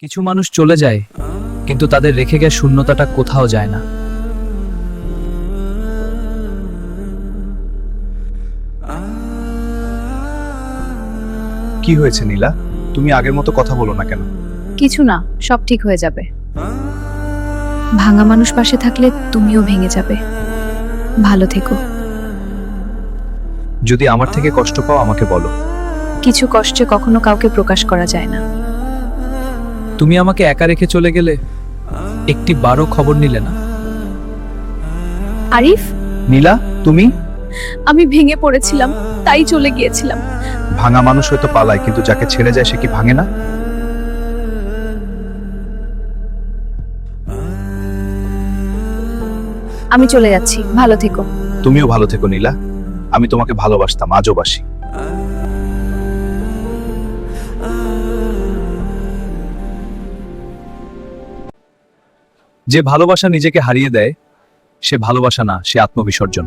কিছু মানুষ চলে যায়, কিন্তু তাদের রেখে গিয়ে শূন্যতাটা কোথাও যায় না। কি হয়েছে নীলা? তুমি আগের মতো কথা বলো না কেন? কিছু না, সব ঠিক হয়ে যাবে। ভাঙা মানুষ পাশে থাকলে তুমিও ভেঙে যাবে। ভালো থেকো। যদি আমার থেকে কষ্ট পাও আমাকে বলো। কিছু কষ্টে কখনো কাউকে প্রকাশ করা যায় না। তুমি আমাকে একা রেখে চলে গেলে, একটি বারও খবর নিলে না। আরিফ, নীলা, তুমি? আমি ভেঙে পড়েছিলাম, তাই চলে গিয়েছিলাম। ভাঙা মানুষ হয়তো পালায়, কিন্তু যাকে ছেড়ে যায় সে কি ভাঙে না? আমি চলে যাচ্ছি, ভালো থেকো। তুমিও ভালো থেকো নীলা। আমি তোমাকে ভালোবাসতাম, আজও বাসি। যে ভালোবাসা নিজেকে হারিয়ে দেয়, সে ভালোবাসা না, সে আত্মবিসর্জন।